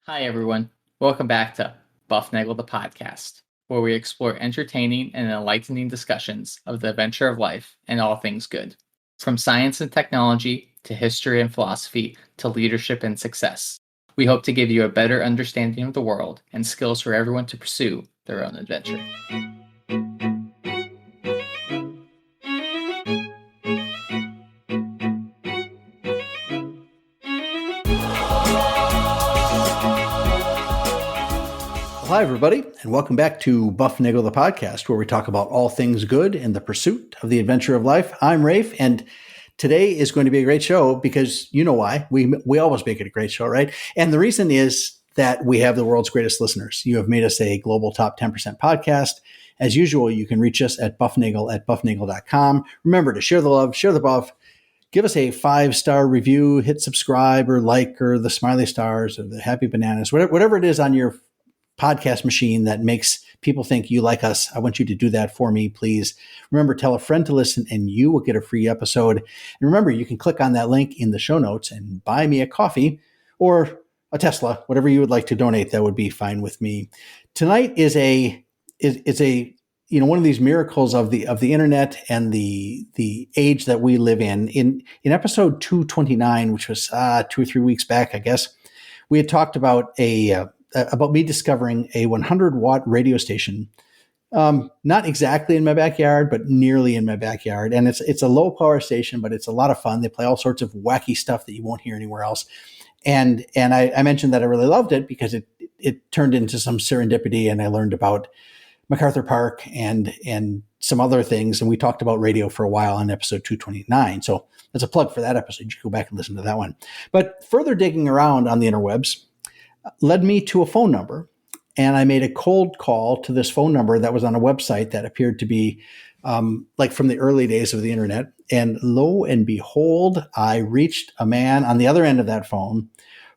Hi, everyone. Welcome back to Bufnagle the podcast, where we explore entertaining and enlightening discussions of the adventure of life and all things good. From science and technology to history and philosophy to leadership and success. We hope to give you a better understanding of the world and skills for everyone to pursue their own adventure. Hi, everybody, and welcome back to Bufnagle the podcast, where we talk about all things good in the pursuit of the adventure of life. I'm Rafe, and today is going to be a great show because you know why. We always make it a great show, right? And the reason is that we have the world's greatest listeners. You have made us a global top 10% podcast. As usual, you can reach us at bufnagle@bufnagle.com. Remember to share the love, share the buff. Give us a 5-star review, hit subscribe or like or the smiley stars or the happy bananas, whatever it is on your podcast machine that makes people think you like us. I want you to do that for me, please. Remember, tell a friend to listen and you will get a free episode. And remember, you can click on that link in the show notes and buy me a coffee or a Tesla, whatever you would like to donate. That would be fine with me. Tonight is one of these miracles of the internet and the age that we live in. In episode 229, which was 2 or 3 weeks back, I guess, we had talked about about me discovering a 100-watt radio station, not exactly in my backyard, but nearly in my backyard. And it's a low-power station, but it's a lot of fun. They play all sorts of wacky stuff that you won't hear anywhere else. And I mentioned that I really loved it because it turned into some serendipity, and I learned about MacArthur Park and some other things. And we talked about radio for a while on episode 229. So that's a plug for that episode. You can go back and listen to that one. But further digging around on the interwebs led me to a phone number, and I made a cold call to this phone number that was on a website that appeared to be like from the early days of the internet. And lo and behold, I reached a man on the other end of that phone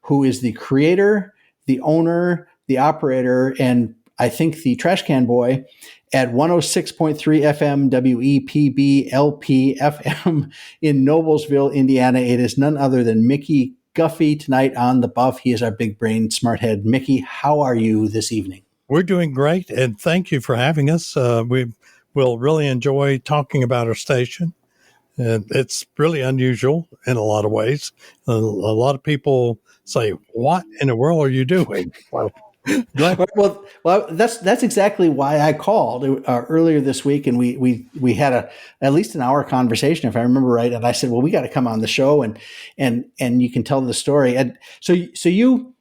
who is the creator, the owner, the operator, and I think the trash can boy at 106.3 FM WEPB-LP FM in Noblesville, Indiana. It is none other than Mickey Guffey tonight on the Buff. He is our big brain smart head. Mickey, how are you this evening? We're doing great, and thank you for having us. We will really enjoy talking about our station. And it's really unusual in a lot of ways. A lot of people say, "What in the world are you doing?" Well, that's exactly why I called earlier this week, and we had at least an hour conversation, if I remember right. And I said, "Well, we got to come on the show, and you can tell the story." And so you,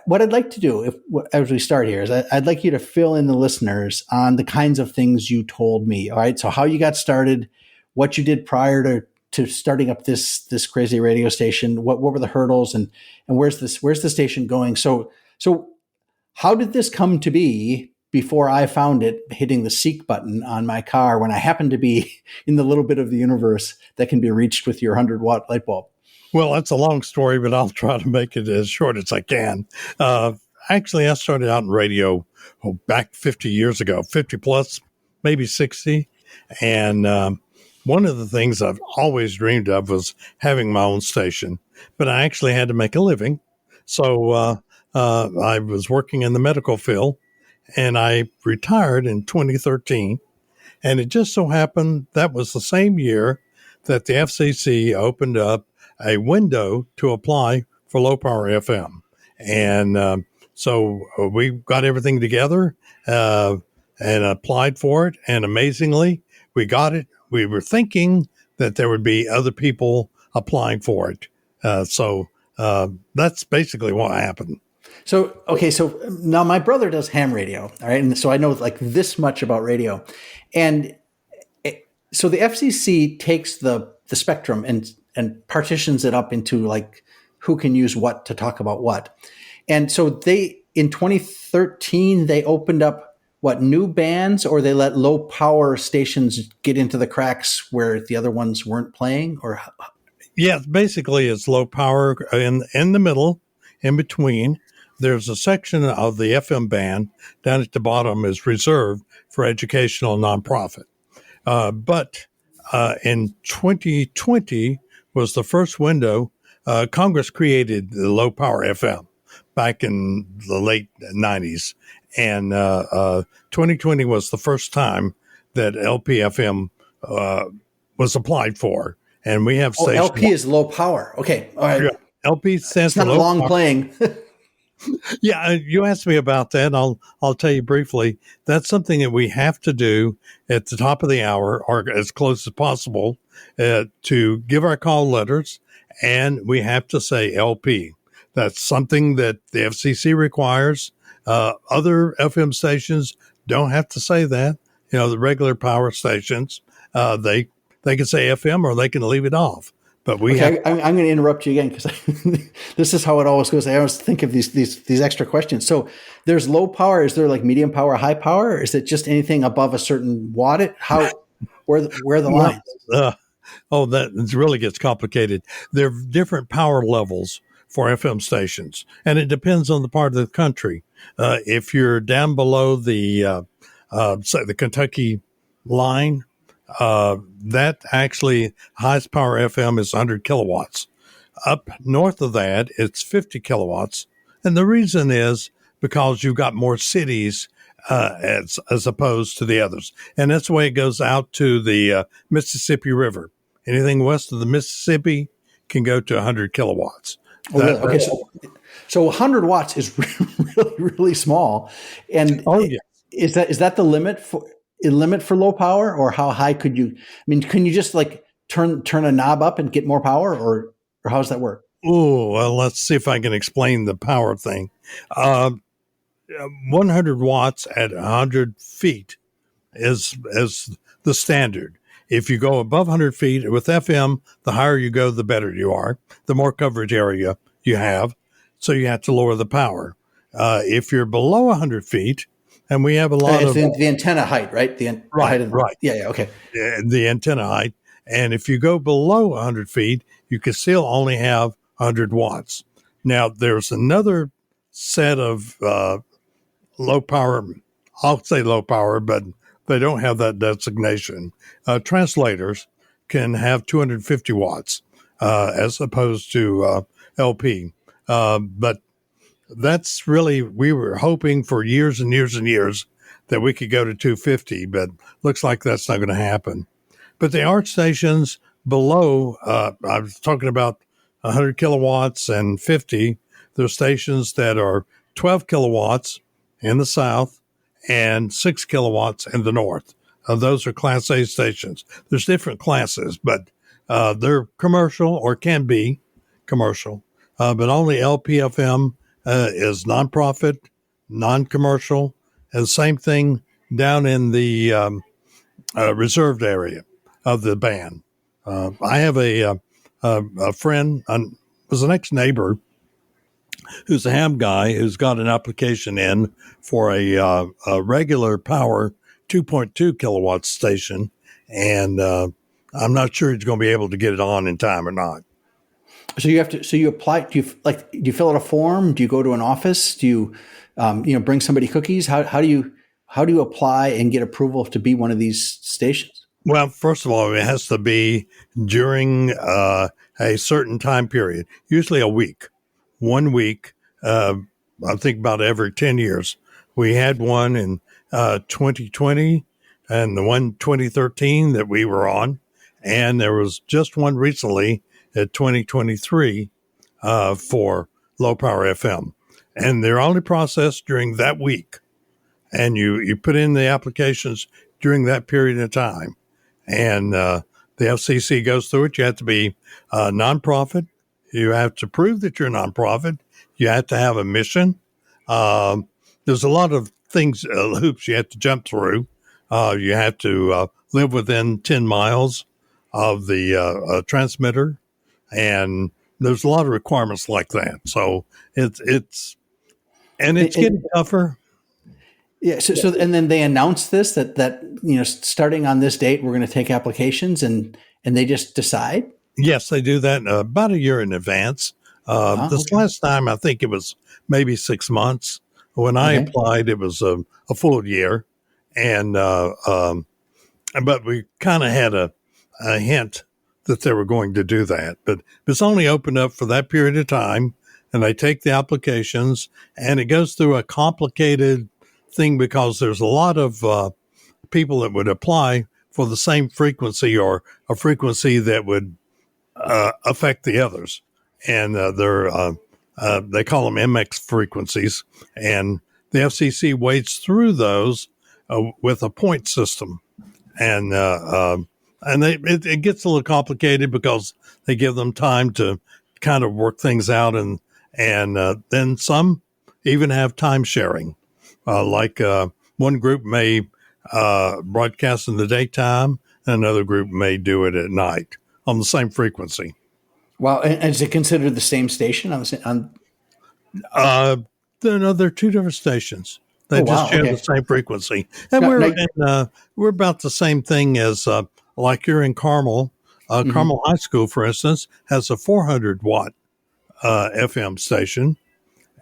what I'd like to do, as we start here, is I'd like you to fill in the listeners on the kinds of things you told me. All right, so how you got started, what you did prior to starting up this crazy radio station, what were the hurdles, and where's the station going? So. How did this come to be before I found it hitting the seek button on my car when I happened to be in the little bit of the universe that can be reached with your 100-watt light bulb? Well, that's a long story, but I'll try to make it as short as I can. Actually, I started out in radio back 50 years ago, 50 plus, maybe 60. And one of the things I've always dreamed of was having my own station, but I actually had to make a living. So I was working in the medical field, and I retired in 2013. And it just so happened that was the same year that the FCC opened up a window to apply for low power FM. And so we got everything together and applied for it. And amazingly, we got it. We were thinking that there would be other people applying for it. So that's basically what happened. So now my brother does ham radio, all right? And so I know like this much about radio. And so the FCC takes the spectrum and partitions it up into like who can use what to talk about what. And so in 2013, they opened up new bands, or they let low power stations get into the cracks where the other ones weren't playing, or? Yeah, basically it's low power in the middle, in between. There's a section of the FM band down at the bottom is reserved for educational nonprofit. But in 2020 was the first window. Congress created the low power FM, back in the late 90s. And 2020 was the first time that LPFM was applied for. And we have stations. LP is low power. Okay. All right. Yeah, LP stands It's for not low long power. playing. Yeah, you asked me about that. I'll tell you briefly. That's something that we have to do at the top of the hour, or as close as possible, to give our call letters, and we have to say LP. That's something that the FCC requires. Other FM stations don't have to say that. You know, the regular power stations, they can say FM or they can leave it off. But we have. I'm going to interrupt you again because this is how it always goes. I always think of these extra questions. So there's low power. Is there like medium power, high power? Or is it just anything above a certain wattage? Where are the lines? That really gets complicated. There are different power levels for FM stations, and it depends on the part of the country. If you're down below the say the Kentucky line, that actually highest power FM is 100 kilowatts. Up north of that, it's 50 kilowatts. And the reason is because you've got more cities as opposed to the others. And that's the way it goes out to the Mississippi River. Anything west of the Mississippi can go to 100 kilowatts. Oh, really? Okay, so 100 watts is really, really small. And yeah. Is that the limit for low power, or how high could you? I mean, can you just like turn a knob up and get more power, or how does that work? Oh, well, let's see if I can explain the power thing. 100 watts at 100 feet is the standard. If you go above 100 feet with FM, the higher you go, the better you are, the more coverage area you have. So you have to lower the power. If you're below 100 feet, and we have a lot of the antenna height, right? The height of right. Yeah. Okay. The antenna height. And if you go below 100 feet, you can still only have 100 watts. Now, there's another set of low power. I'll say low power, but they don't have that designation. Translators can have 250 watts as opposed to LP. But that's really, we were hoping for years and years and years that we could go to 250, but looks like that's not going to happen. But there are stations below, I was talking about 100 kilowatts and 50. There's stations that are 12 kilowatts in the south and 6 kilowatts in the north. Those are Class A stations. There's different classes, but they're commercial or can be commercial. But only LPFM is nonprofit, non-commercial, and the same thing down in the reserved area of the band. I have a friend, was an ex-neighbor, who's a ham guy who's got an application in for a regular power 2.2 kilowatt station, and I'm not sure he's going to be able to get it on in time or not. So you have to. So you apply. Do you fill out a form? Do you go to an office? Do you bring somebody cookies? How do you apply and get approval to be one of these stations? Well, first of all, it has to be during a certain time period, usually a week. 1 week. I think about every 10 years. We had one in 2020 and the one 2013 that we were on, and there was just one recently at 2023 for low power FM, and they're only processed during that week, and you put in the applications during that period of time, and the FCC goes through it. You have to be a nonprofit. You have to prove that you're a nonprofit. You have to have a mission. There's a lot of things, hoops you have to jump through. You have to live within 10 miles of the transmitter. And there's a lot of requirements like that. So it's getting tougher. Yeah. So and then they announce this that starting on this date we're going to take applications, and they just decide. Yes, they do that about a year in advance. Last time I think it was maybe 6 months. When I applied, it was a full year, and but we kind of had a hint that they were going to do that, but it's only opened up for that period of time and they take the applications, and it goes through a complicated thing because there's a lot of people that would apply for the same frequency or a frequency that would affect the others. And they call them MX frequencies. And the FCC wades through those with a point system. And it gets a little complicated because they give them time to kind of work things out. And then some even have time sharing. One group may broadcast in the daytime, and another group may do it at night on the same frequency. Wow. And is it considered the same station They're two different stations. They just share the same frequency. And we're about the same thing as, like you're in Carmel. Carmel High School, for instance, has a 400 watt FM station.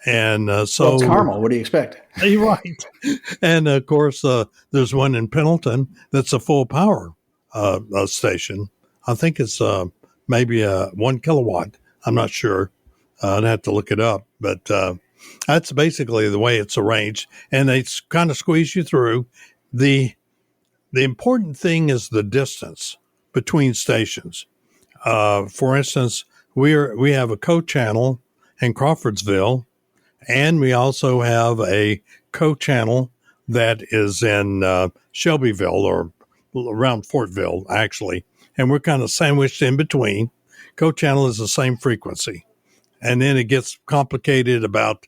And so it's Carmel. What do you expect? You're right. And of course, there's one in Pendleton that's a full power station. I think it's maybe a 1 kilowatt. I'm not sure. I'd have to look it up. But that's basically the way it's arranged. And they kind of squeeze you through. The important thing is the distance between stations. For instance, we have a co-channel in Crawfordsville, and we also have a co-channel that is in Shelbyville or around Fortville, actually. And we're kind of sandwiched in between. Co-channel is the same frequency. And then it gets complicated about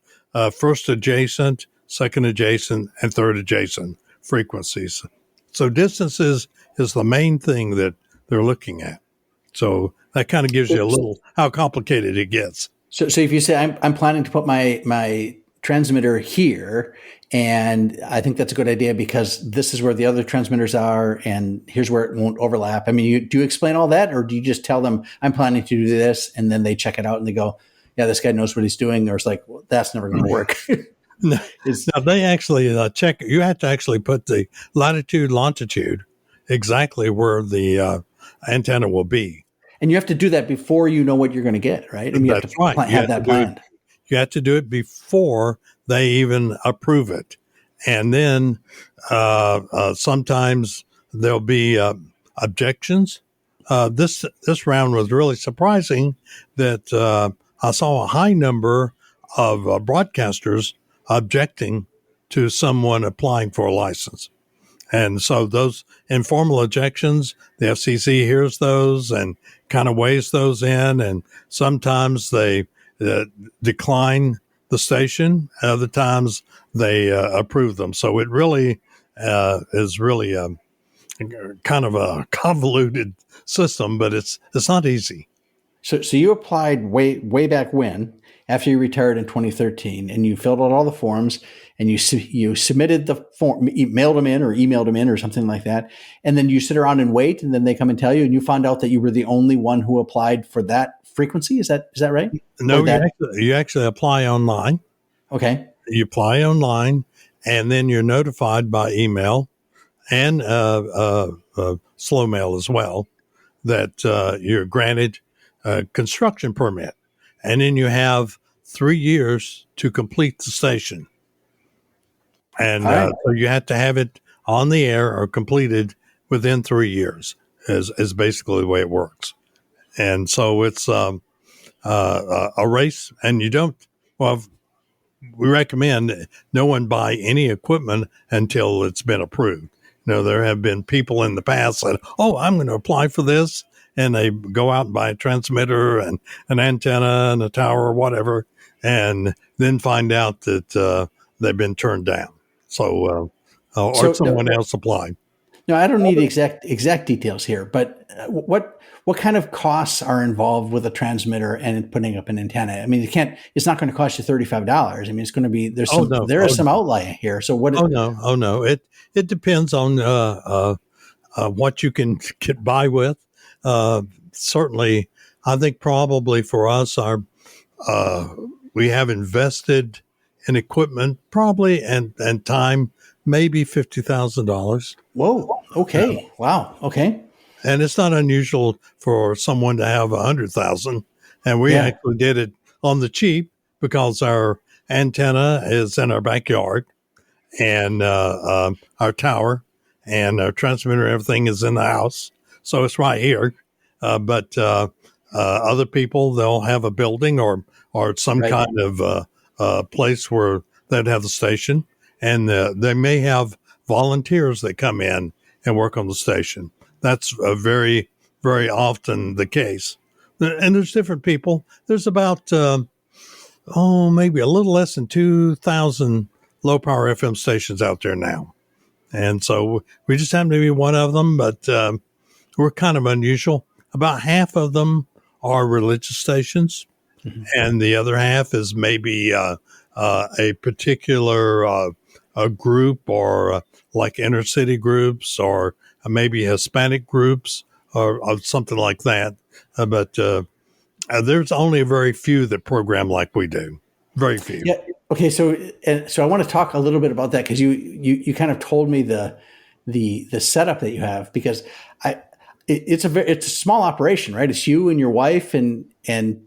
first adjacent, second adjacent, and third adjacent frequencies. So distances is the main thing that they're looking at. So that kind of gives you a little how complicated it gets. So if you say I'm planning to put my transmitter here, and I think that's a good idea because this is where the other transmitters are, and here's where it won't overlap. I mean, do you explain all that, or do you just tell them I'm planning to do this, and then they check it out and they go, yeah, this guy knows what he's doing, or it's like, well, that's never going to work. No, they actually check. You have to actually put the latitude, longitude, exactly where the antenna will be. And you have to do that before you know what you're going to get, right? I mean, you have to have that planned. You have to do it before they even approve it. And then sometimes there'll be objections. This round was really surprising that I saw a high number of broadcasters objecting to someone applying for a license. And so those informal objections, the FCC hears those and kind of weighs those in. And sometimes they decline the station. Other times they approve them. So it really is really kind of a convoluted system, but it's not easy. So you applied way back when, after you retired in 2013, and you filled out all the forms, and you submitted the form, mailed them in or emailed them in or something like that, and then you sit around and wait, and then they come and tell you, and you found out that you were the only one who applied for that frequency. Is that right? No, you actually apply online. Okay. You apply online, and then you're notified by email and slow mail as well that you're granted a construction permit. And then you have 3 years to complete the station. And so you have to have it on the air or completed within 3 years is basically the way it works. And so it's a race, and we recommend no one buy any equipment until it's been approved. There have been people in the past that, I'm going to apply for this. And they go out and buy a transmitter and an antenna and a tower or whatever, and then find out that they've been turned down. So someone else applied. No, I don't need exact details here, but what kind of costs are involved with a transmitter and putting up an antenna? I mean, it's not going to cost you $35. I mean, it's going to be, there is some outlay here. So what? No. It depends on what you can get by with. Certainly, I think probably for us, we have invested in equipment probably and time, maybe $50,000. Whoa. Okay. Wow. Okay. And it's not unusual for someone to have 100,000. And we actually did it on the cheap because our antenna is in our backyard, and our tower and our transmitter, everything is in the house. So it's right here. But other people, they'll have a building or some Right. kind of place where they'd have the station, and they may have volunteers that come in and work on the station. That's very, very often the case. And there's different people. There's about, maybe a little less than 2,000 low power FM stations out there now. And so we just happen to be one of them, but we're kind of unusual. About half of them are religious stations, and the other half is maybe a particular a group, or like inner city groups, or maybe Hispanic groups, or something like that. But there's only a very few that program like we do. Very few. Yeah. Okay. So I want to talk a little bit about that, because you kind of told me the setup that you have, because it's a small operation, right? It's you and your wife and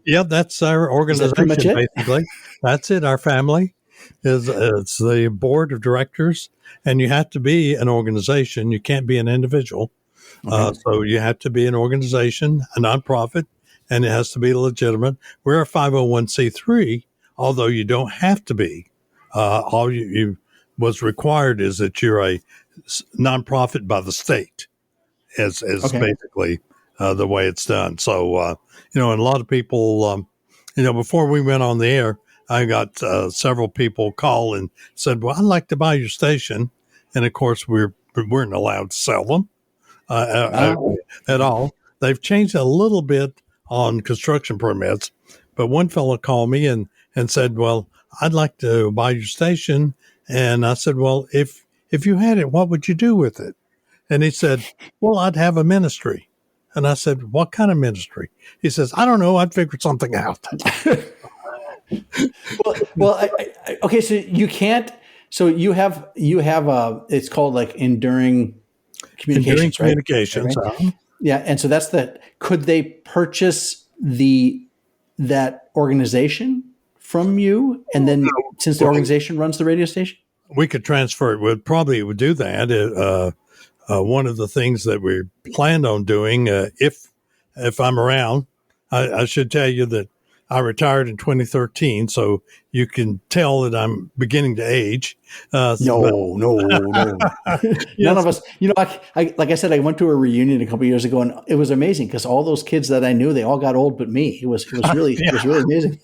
yeah, that's our organization. Basically, that's it. Our family it's the board of directors, and you have to be an organization. You can't be an individual. Okay. So you have to be an organization, a nonprofit, and it has to be legitimate. We're a 501c3, although you don't have to be. All you what's required is that you're a nonprofit by the state, is okay. Basically the way it's done. So, and a lot of people, before we went on the air, I got several people call and said, well, I'd like to buy your station. And of course, we weren't allowed to sell them at all. They've changed a little bit on construction permits. But one fellow called me and said, well, I'd like to buy your station. And I said, well, if you had it, what would you do with it? And he said, well, I'd have a ministry. And I said, what kind of ministry? He says, I don't know. I'd figure something out. Okay. So you can't, so you have it's called like enduring communications, enduring communications. Right? Yeah. And so that's could they purchase that organization from you? And then since the organization runs the radio station? We could transfer it. We probably would do that. One of the things that we planned on doing, if I'm around, I should tell you that I retired in 2013, so you can tell that I'm beginning to age. No. Yes. None of us. Like I said, I went to a reunion a couple of years ago, and it was amazing because all those kids that I knew, they all got old, but me. It was really it was really amazing.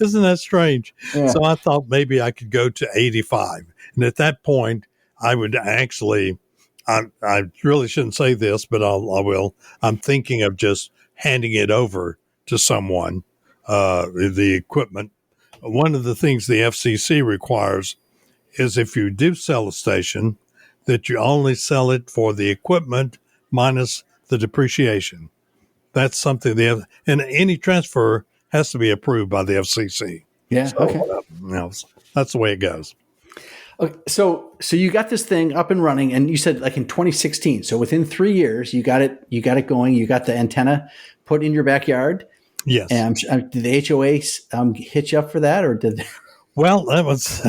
Isn't that strange? Yeah. So I thought maybe I could go to 85, and at that point, I would actually. I really shouldn't say this, but I will. I'm thinking of just handing it over to someone. The equipment. One of the things the FCC requires is if you do sell a station, that you only sell it for the equipment minus the depreciation. That's something and any transfer has to be approved by the FCC. Yeah. So, okay. That's the way it goes. Okay, so you got this thing up and running, and you said like in 2016. So within 3 years, you got it going. You got the antenna put in your backyard. Yes. And did the HOA hit you up for that, or did? Well, that was.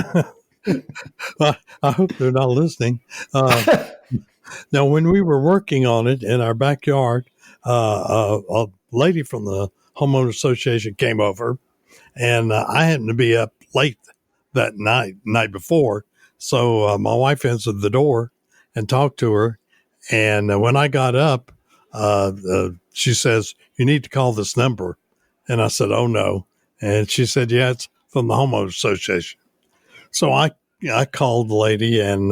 I hope they're not listening. Now, when we were working on it in our backyard, a lady from the homeowner association came over, and I happened to be up late that night before. So my wife answered the door and talked to her. And when I got up, she says, you need to call this number. And I said, oh, no. And she said, yeah, it's from the homeowner association. So I called the lady, and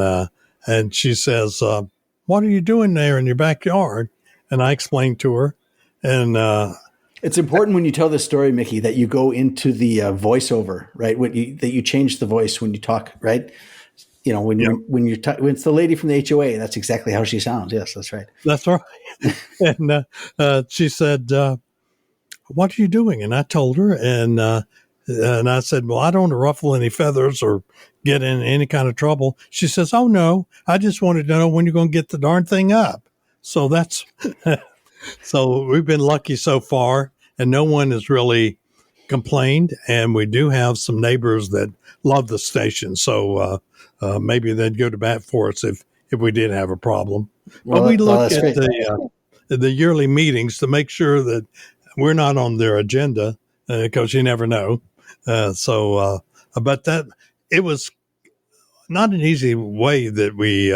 she says, what are you doing there in your backyard? And I explained to her. And it's important when you tell this story, Mickey, that you go into the voiceover, right? That you change the voice when you talk, right? When it's the lady from the HOA, that's exactly how she sounds. Yes, that's right. That's right. And she said, what are you doing? And I told her, and I said, well, I don't want to ruffle any feathers or get in any kind of trouble. She says, oh, no, I just wanted to know when you're going to get the darn thing up. So so we've been lucky so far, and no one has really complained, and we do have some neighbors that love the station. So maybe they'd go to bat for us if we did have a problem. But we look that's at great. the yearly meetings to make sure that we're not on their agenda, because you never know. But that it was not an easy way that we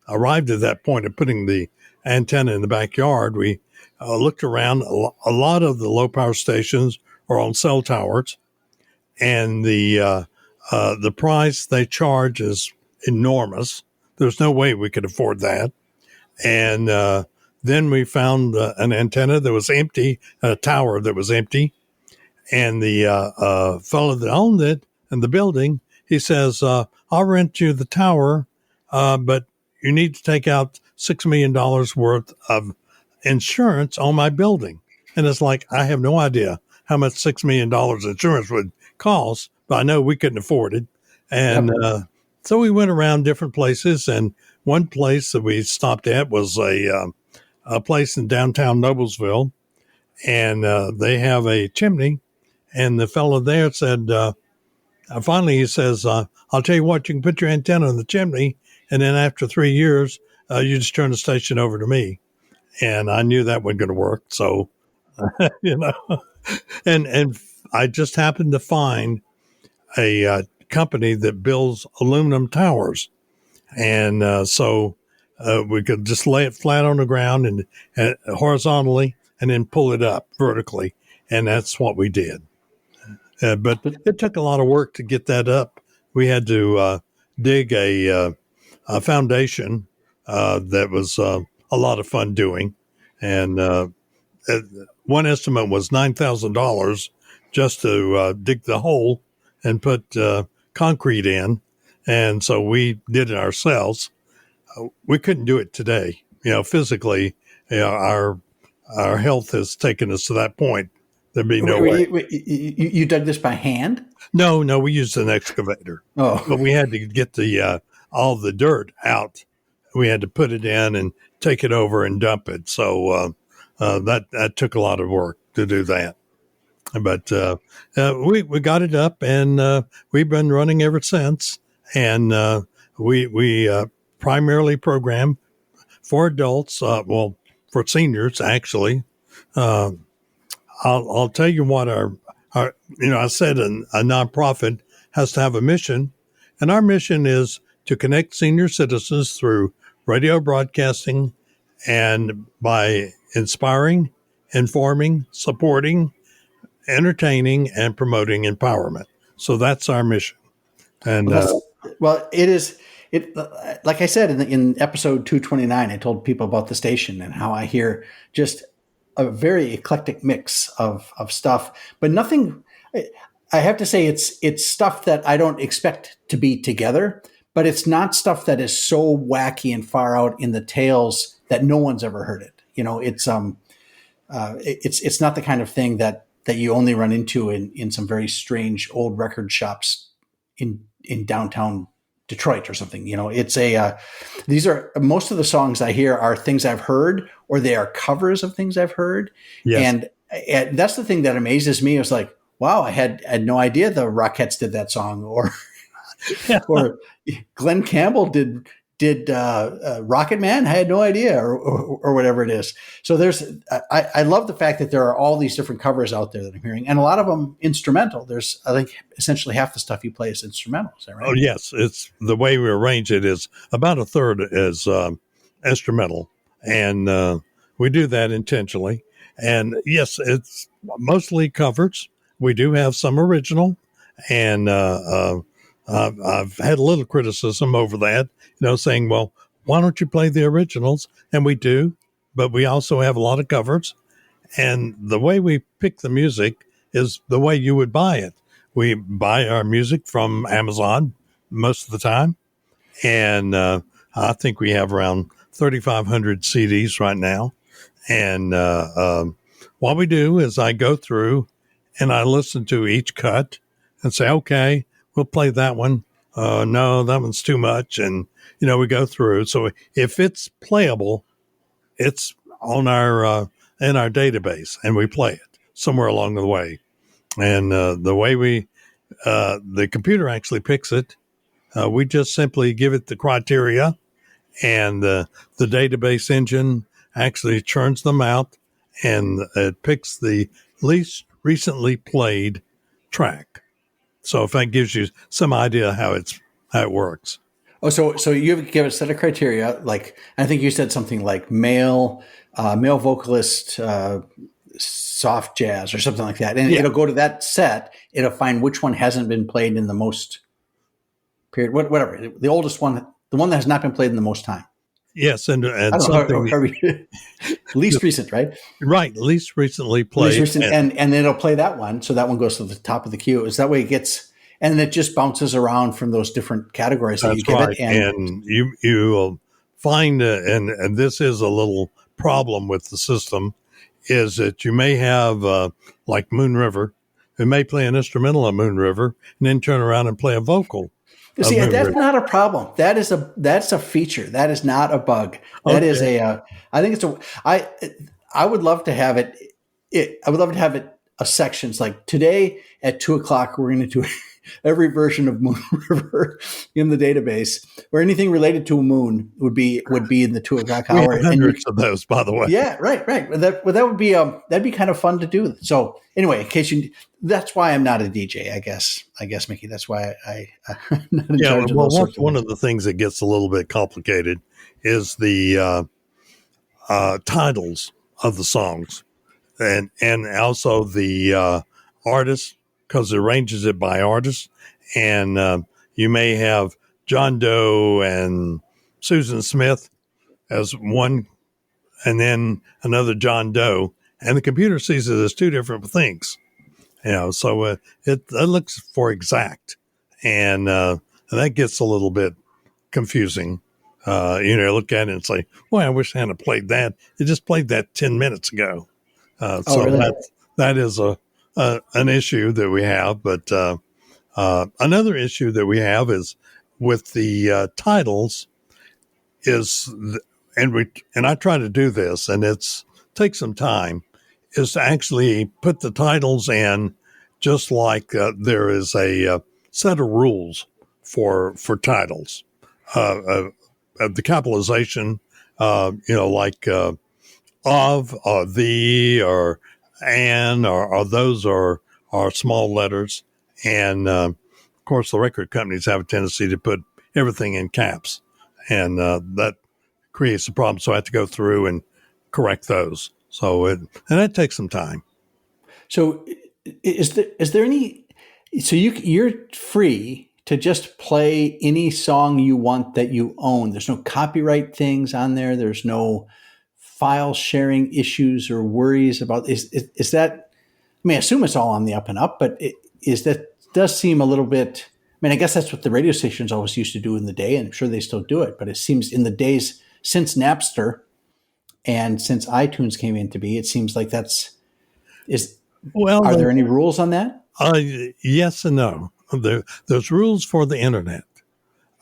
arrived at that point of putting the antenna in the backyard. We looked around. A lot of the low power stations are on cell towers, and the price they charge is enormous. There's no way we could afford that. And then we found an antenna that was empty, a tower that was empty. And the fellow that owned it and the building, he says, I'll rent you the tower, but you need to take out $6 million worth of insurance on my building. And it's like, I have no idea how much $6 million insurance would cost, but I know we couldn't afford it. And so we went around different places, and one place that we stopped at was a place in downtown Noblesville, and they have a chimney. And the fellow there said, finally he says, I'll tell you what, you can put your antenna in the chimney, and then after 3 years, you just turn the station over to me. And I knew that wasn't going to work. So, and I just happened to find a company that builds aluminum towers. And so we could just lay it flat on the ground and horizontally, and then pull it up vertically. And that's what we did. But it took a lot of work to get that up. We had to dig a foundation that was a lot of fun doing. And one estimate was $9,000 just to dig the hole and put concrete in. And so we did it ourselves. We couldn't do it today. Physically, our health has taken us to that point. There'd be no way. You dug this by hand? No, we used an excavator. Oh, but we had to get the all the dirt out. We had to put it in and take it over and dump it. So that took a lot of work to do that. But we got it up, and we've been running ever since. And we primarily program for adults. For seniors actually. I'll tell you what our I said a nonprofit has to have a mission, and our mission is to connect senior citizens through radio broadcasting and by inspiring, informing, supporting, entertaining, and promoting empowerment. So that's our mission. And it is. Like I said in episode 229, I told people about the station and how I hear just a very eclectic mix of stuff, but nothing. I have to say it's stuff that I don't expect to be together, but it's not stuff that is so wacky and far out in the tales that no one's ever heard it. It's not the kind of thing that you only run into in some very strange old record shops in downtown Detroit or something. These are most of the songs I hear are things I've heard, or they are covers of things I've heard. Yes. And that's the thing that amazes me. It's like, wow, I had no idea the Rockettes did that song, or Glenn Campbell did Rocket Man. I had no idea, or whatever it is. So I love the fact that there are all these different covers out there that I'm hearing, and a lot of them instrumental. There's, I think, essentially half the stuff you play is instrumental. Is that right? Oh yes, it's the way we arrange it is about a third is instrumental, and we do that intentionally. And yes, it's mostly covers. We do have some original, and I've had a little criticism over that, saying, well, why don't you play the originals? And we do, but we also have a lot of covers. And the way we pick the music is the way you would buy it. We buy our music from Amazon most of the time. And I think we have around 3,500 CDs right now. And what we do is I go through and I listen to each cut and say, okay, we'll play that one. No, that one's too much. And, we go through. So if it's playable, it's on our in our database, and we play it somewhere along the way. And the way the computer actually picks it, we just simply give it the criteria, and the database engine actually churns them out, and it picks the least recently played track. So if that gives you some idea how it works. Oh, so you give a set of criteria, like I think you said something like male vocalist, soft jazz or something like that, and it'll go to that set. It'll find which one hasn't been played in the most period, whatever, the oldest one, the one that has not been played in the most time. Yes, and something least recent, right? Right, least recently played, least recent, and then it'll play that one, so that one goes to the top of the queue. Is that way it gets. And it just bounces around from those different categories that you give it. And you will find, and this is a little problem with the system, is that you may have, like Moon River, it may play an instrumental on Moon River and then turn around and play a vocal. See, that's not a problem. That's a feature. That is not a bug. That is I think it's I would love to have it. I would love to have it a sections like today at 2:00, we're going to do every version of Moon River in the database, or anything related to a moon would be in the 2:00 hour. Hundreds of those, by the way. Yeah, right. That would be that'd be kind of fun to do. So anyway, in case that's why I'm not a DJ. I guess Mickey. That's why I'm not in charge of those sorts of one of the things that gets a little bit complicated is the titles of the songs, and also the artists, because it arranges it by artist, and you may have John Doe and Susan Smith as one, and then another John Doe, and the computer sees it as two different things. So it looks for exact, and that gets a little bit confusing. Look at it and say, "Well, I wish I hadn't played that. It just played that 10 minutes ago." Really? that is an issue that we have. But another issue that we have is with the titles and I try to do this, and takes some time, is to actually put the titles in just like there is a set of rules for titles. The capitalization, like of or the or and or those are small letters. And of course, the record companies have a tendency to put everything in caps, and that creates a problem. So I have to go through and correct those. And that takes some time. So is there any? So you're free to just play any song you want that you own. There's no copyright things on there. There's no file sharing issues or worries about. Is that? I mean, I assume it's all on the up and up, but does seem a little bit. I mean, I guess that's what the radio stations always used to do in the day, and I'm sure they still do it. But it seems in the days since Napster and since iTunes came into be, it seems like Are there any rules on that? Yes and no. There's rules for the internet.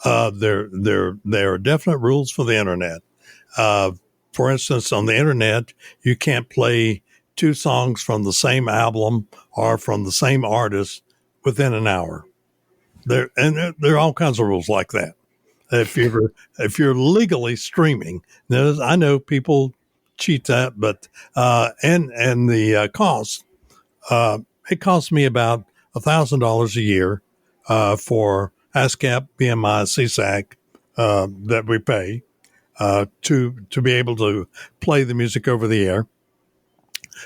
There are definite rules for the internet. For instance, on the internet, you can't play two songs from the same album or from the same artist within an hour. There are all kinds of rules like that. If you're legally streaming, I know people cheat that, but and the cost. It costs me about $1,000 a year for ASCAP, BMI, CSAC that we pay to be able to play the music over the air.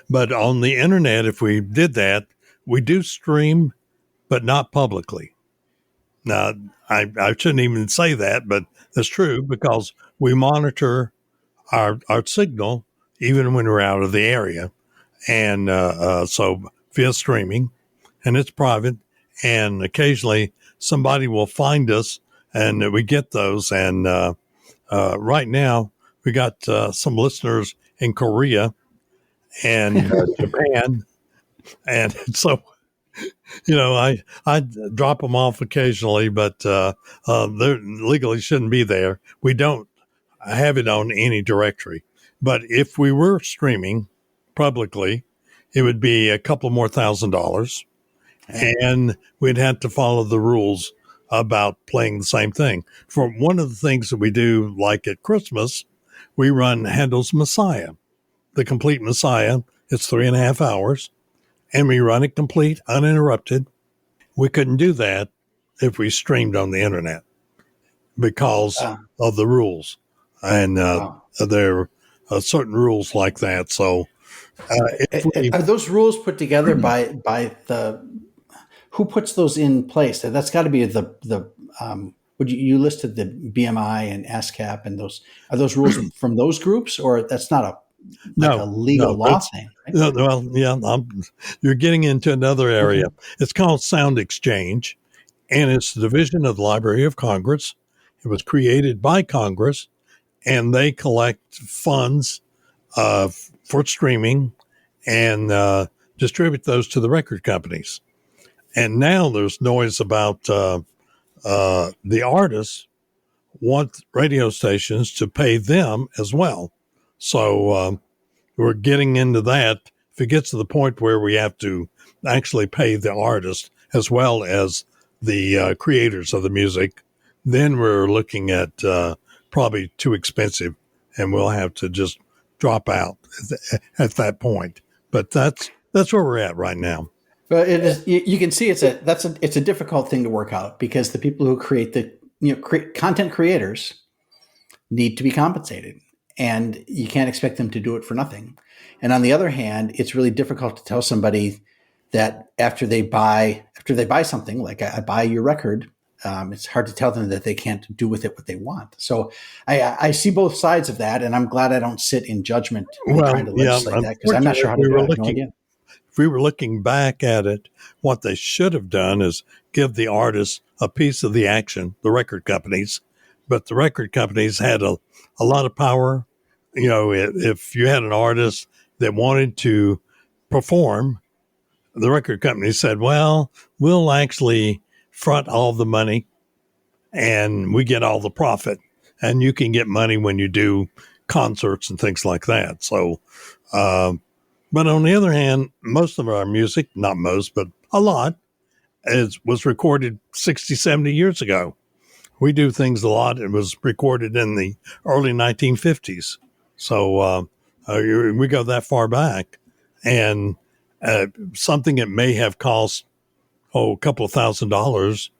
But on the internet, if we did that, we do stream, but not publicly. Now, I shouldn't even say that, but that's true because we monitor our signal even when we're out of the area. And so via streaming, and it's private, and occasionally somebody will find us, and we get those. And right now, we got some listeners in Korea and Japan, and so I drop them off occasionally, but they legally shouldn't be there. We don't have it on any directory, but if we were streaming publicly, it would be a couple more $1,000. and we'd have to follow the rules about playing the same thing. For one of the things that we do, like at Christmas, we run Handel's Messiah, the complete Messiah. It's 3.5 hours, and we run it complete, uninterrupted. We couldn't do that if we streamed on the internet because of the rules. And there are certain rules like that. So are those rules put together by the who puts those in place? That's got to be the would you listed the BMI and ASCAP and those, are those rules from those groups, or that's not a legal law thing? Right? Well, yeah, you're getting into another area. It's called Sound Exchange, and it's the division of the Library of Congress. It was created by Congress, and they collect funds for streaming and distribute those to the record companies. And now there's noise about the artists want radio stations to pay them as well. So we're getting into that. If it gets to the point where we have to actually pay the artist as well as the creators of the music, then we're looking at probably too expensive, and we'll have to just drop out at that point. But that's where we're at right now. But it is. You can see it's a difficult thing to work out, because the people who create content creators need to be compensated, and you can't expect them to do it for nothing. And on the other hand, it's really difficult to tell somebody that after they buy something, like I buy your record, it's hard to tell them that they can't do with it what they want. So I see both sides of that, and I'm glad I don't sit in judgment trying to legislate that, because I'm not sure how to do it. No idea. If we were looking back at it, what they should have done is give the artists a piece of the action, the record companies. But the record companies had a lot of power. You know, if you had an artist that wanted to perform, the record company said, well, we'll actually front all the money and we get all the profit. And you can get money when you do concerts and things like that. So, but on the other hand, most of our music, not most, but a lot, was recorded 60, 70 years ago. We do things a lot. It was recorded in the early 1950s. So we go that far back. And something that may have cost, a couple of $1,000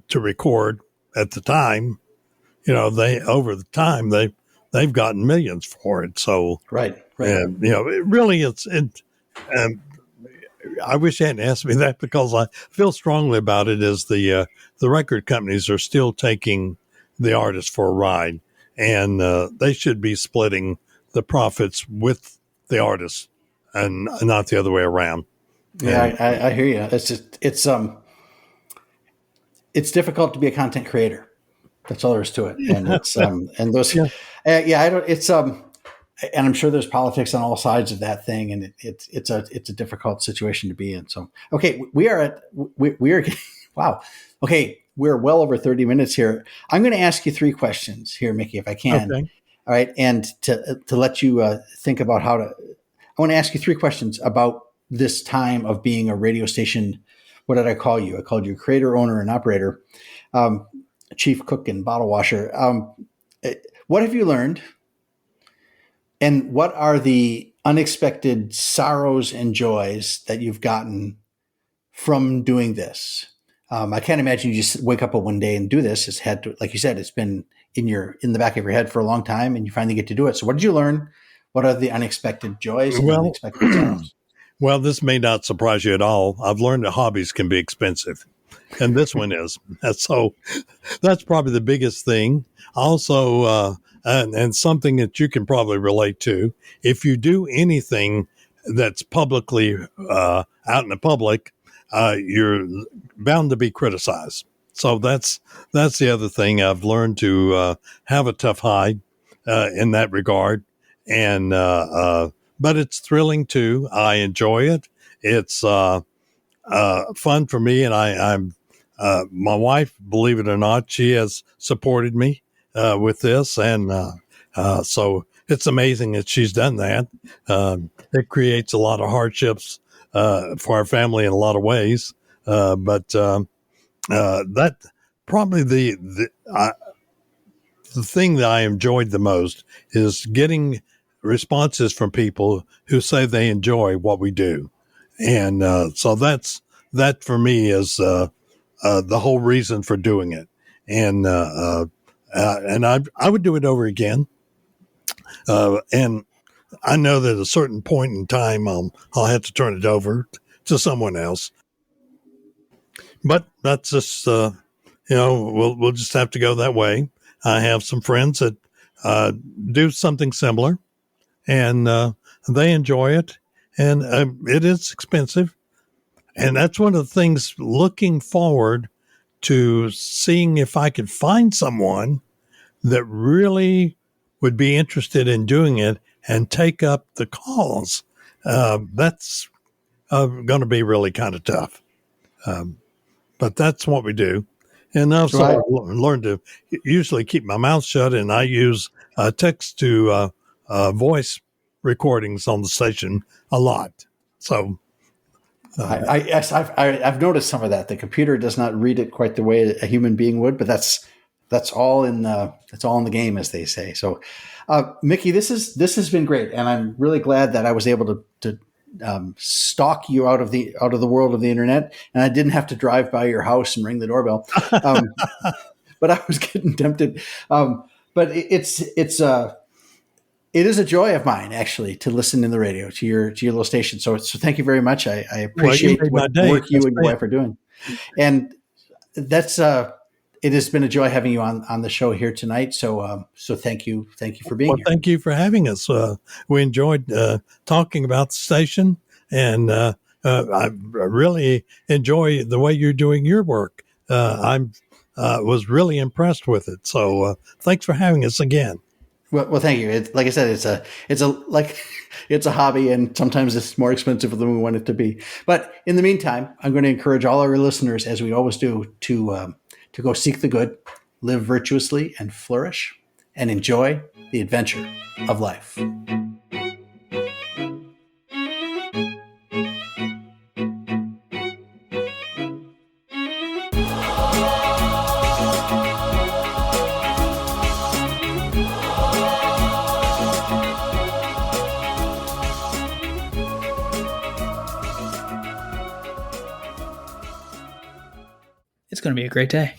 to record at the time, you know, they've gotten millions for it. So right. You know, I wish you hadn't asked me that, because I feel strongly about it. Is the record companies are still taking the artists for a ride, and they should be splitting the profits with the artists and not the other way around. Yeah, I hear you. It's difficult to be a content creator. That's all there is to it. And it's and those I don't. It's and I'm sure there's politics on all sides of that thing, and it's a difficult situation to be in. So, okay, we are wow. Okay, we're well over 30 minutes here. I'm going to ask you 3 questions here, Mickey, if I can. Okay. All right, and to let you think about I want to ask you 3 questions about this time of being a radio station. What did I call you? I called you creator, owner, and operator, chief cook, and bottle washer. What have you learned? And what are the unexpected sorrows and joys that you've gotten from doing this? I can't imagine you just wake up one day and do this. It's had to, like you said, it's been in the back of your head for a long time, and you finally get to do it. So what did you learn? What are the unexpected joys and unexpected sorrows? Well, this may not surprise you at all. I've learned that hobbies can be expensive, and this one is. So that's probably the biggest thing. Also, and something that you can probably relate to, if you do anything that's publicly out in the public, you're bound to be criticized. So that's the other thing. I've learned to have a tough hide in that regard, and but it's thrilling too. I enjoy it. It's fun for me, and I'm my wife, believe it or not, she has supported me with this, and so it's amazing that she's done that. It creates a lot of hardships for our family in a lot of ways. But that probably the thing that I enjoyed the most is getting responses from people who say they enjoy what we do. And so that for me is the whole reason for doing it. And I would do it over again. And I know that at a certain point in time, I'll have to turn it over to someone else. But that's just, we'll just have to go that way. I have some friends that do something similar, and they enjoy it, and it is expensive. And that's one of the things, looking forward to seeing if I could find someone that really would be interested in doing it and take up the calls. That's going to be really kind of tough. But that's what we do. And also Right. I learned to usually keep my mouth shut, and I use text to voice recordings on the station a lot. So I've noticed some of that. The computer does not read it quite the way a human being would, but that's all in the game, as they say. So, Mickey, this has been great, and I'm really glad that I was able to stalk you out of the world of the internet, and I didn't have to drive by your house and ring the doorbell. But I was getting tempted. But it is a joy of mine, actually, to listen in the radio to your little station. So thank you very much. I appreciate what work you and your wife are doing, and that's it has been a joy having you on the show here tonight. So thank you for being here. Thank you for having us. We enjoyed talking about the station, and I really enjoy the way you're doing your work. I was really impressed with it. So thanks for having us again. Well, thank you. Like I said, it's a hobby, and sometimes it's more expensive than we want it to be. But in the meantime, I'm going to encourage all our listeners, as we always do, to go seek the good, live virtuously, and flourish, and enjoy the adventure of life. It's going to be a great day.